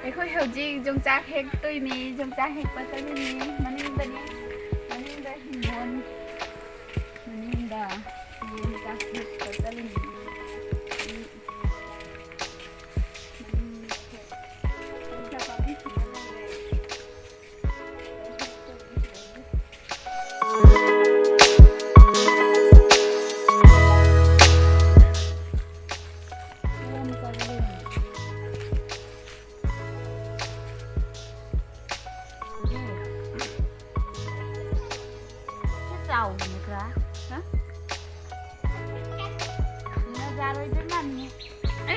ꯑꯩꯈꯣꯏ ꯍꯧꯖꯤꯛ ꯌꯣꯡꯆꯥꯛ ꯍꯦꯛꯇꯣꯏꯅꯤ ꯌꯣꯡꯆꯥꯛ ꯍꯦꯛꯄ ꯆꯠꯂꯤꯅꯤ ꯃꯅꯤꯡꯗꯅꯤ ꯃꯅꯤꯡꯗ ꯍꯤꯡꯒꯣꯜ ꯃꯅꯤꯡꯗ ꯌꯣꯡꯆꯥꯛ ꯍꯦꯛꯄ ꯆꯠꯂꯤꯅꯤ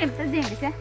Kita jengis ya.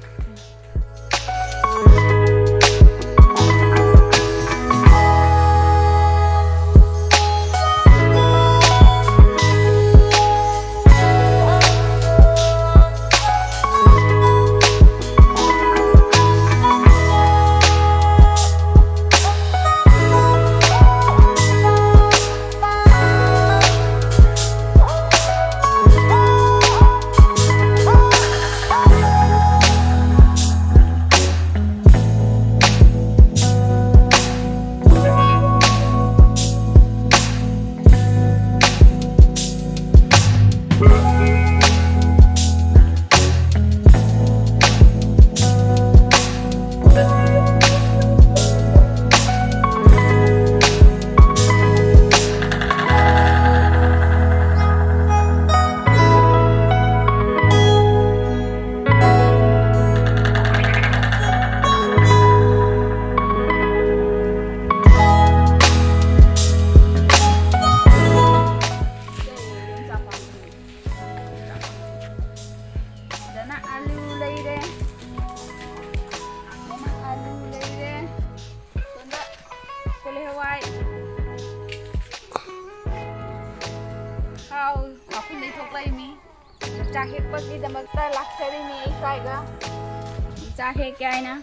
Cahit pagi dah makta laksari ni isai ga. Cahit kya hai na?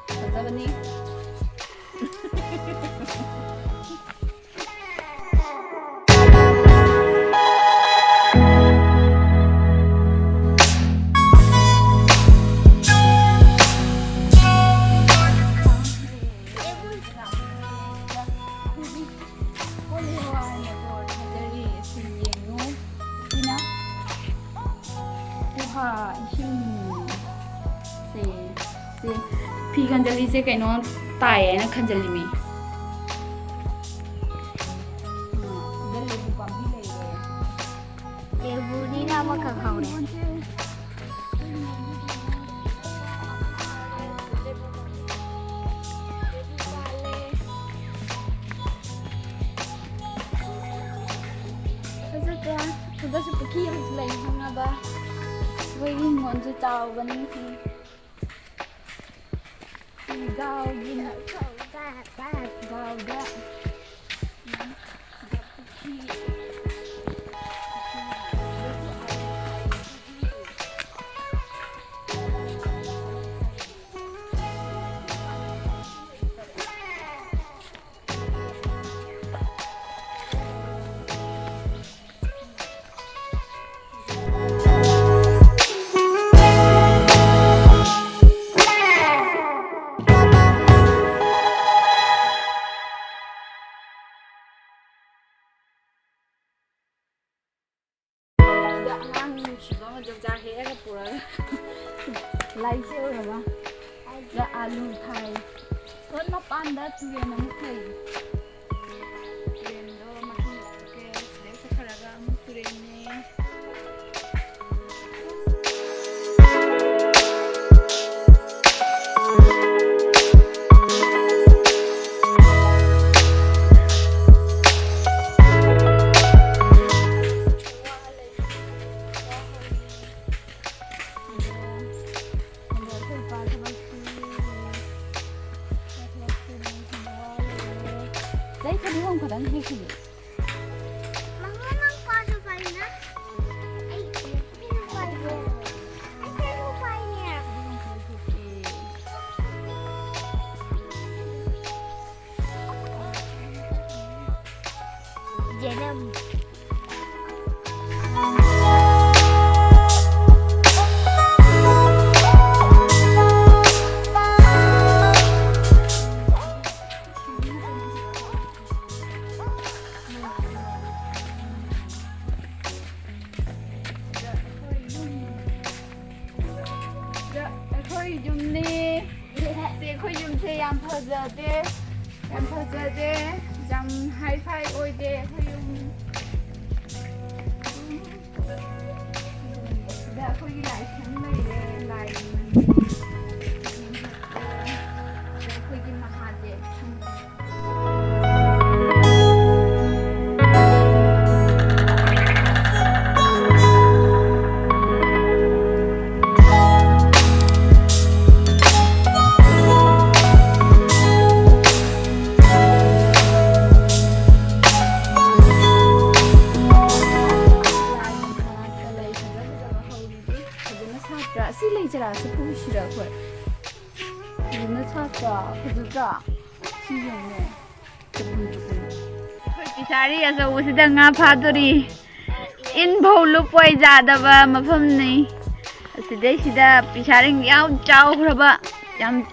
Pata bani. Pi kanjali se kaino tai hai na kanjali mi. Lebu ni nama kakao ni. Sudah seperti yang selain hanga ba. Wei ngon je tau bani ki. Gao gina gao da. Jogja hai ka pura lai se ho ba ya alu khai ton ma pan da tu ye nam khai ren do ma ke le sa khara ga mu turen ne kadang hai ki Mama nang paano pa na? Ay, pino pa niya. Ay, pino pa niya. Janam. ꯌꯨꯝꯅꯤ ꯁꯤ ꯑꯩꯈꯣꯏ ꯌꯨꯝꯁꯦ ꯌꯥꯝ ꯐꯖꯗꯦ ꯌꯥꯝ ꯍꯥꯏ ꯐꯥꯏ ꯑꯣꯏꯗꯦ ꯑꯩꯈꯣꯏ ꯌꯨꯝ ꯁꯤꯗ ꯑꯩꯈꯣꯏꯒꯤ ꯂꯥꯏꯁꯪ ꯂꯩꯔꯦ ꯂꯥꯏ ꯑꯩꯈꯣꯏꯒꯤ ꯃꯍꯥꯗꯦꯕ ꯁꯤ ꯂꯩꯖꯔꯥ ꯁꯤ ꯄꯨꯁꯤꯔ ꯑꯩꯈꯣꯏ ꯐꯖꯅ ꯁꯥꯠꯇ꯭ꯔꯥ ꯐꯖꯗ꯭ꯔꯥ ꯁꯤ ꯌꯦꯡꯉꯦ ꯑꯩꯈꯣꯏ ꯄꯤꯁꯥꯔꯤ ꯑꯆꯧꯕꯁꯤꯗ ꯉꯥ ꯐꯥꯗꯣꯔꯤ ꯏꯟ ꯐꯧ ꯂꯨꯞꯄꯣꯏ ꯌꯥꯗꯕ ꯃꯐꯝꯅꯤ ꯑꯁꯤꯗꯩꯁꯤꯗ ꯄꯤꯁꯥꯔꯤ ꯌꯥꯝ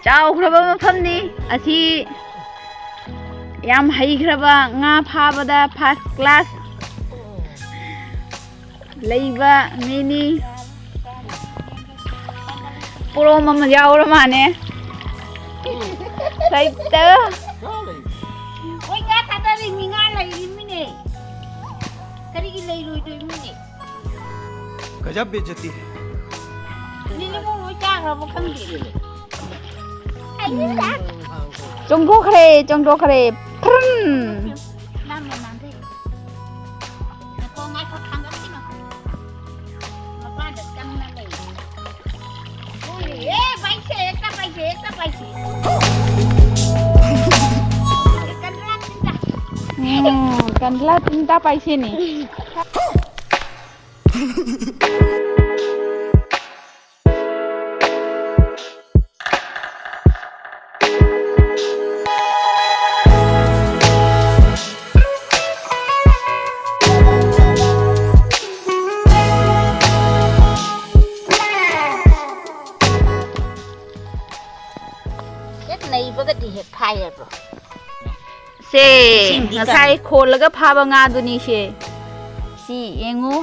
ꯆꯥꯎꯈ꯭ꯔꯕ ꯃꯐꯝꯅꯤ ꯑꯁꯤ ꯌꯥꯝ ꯍꯩꯈ꯭ꯔꯕ ꯉꯥ ꯐꯥꯕꯗ ꯐꯥꯔꯁ ꯀ꯭ꯂꯥꯁ ꯂꯩꯕ ꯃꯤꯅꯤ ꯄꯣꯔꯣꯝ ꯑꯃ ꯌꯥꯎꯔ ꯃꯥꯅꯦ ꯂꯩꯇ ꯍꯣꯏ ꯉꯥ ꯊꯥꯗꯔꯤꯅꯤ ꯉꯥ ꯂꯩꯔꯤꯃꯤꯅꯦ ꯀꯔꯤꯒꯤ ꯂꯩꯔꯣꯏꯗꯣꯏꯃꯤꯅꯦ गजब बेइज्जती है ꯅꯤꯅꯦ ꯃꯣ ꯂꯣꯏ ꯆꯥꯈ꯭ꯔꯕ ꯈꯪꯗꯦ ꯆꯣꯡꯊꯣꯛꯈ꯭ꯔꯦ ꯐ꯭ꯔꯨꯟ ꯅꯝꯃꯦ ꯅꯥꯟꯊꯩ ꯉꯥꯏꯈꯣ ꯉꯥꯏꯈꯣ ꯊꯥꯡꯒꯠꯈꯤꯅꯣ ꯃꯄꯥꯟꯗ ꯆꯪꯅ ꯂꯩ पाइसे Kandla tinta paise ni se ngasai kholaga phaba nga duni se si yengu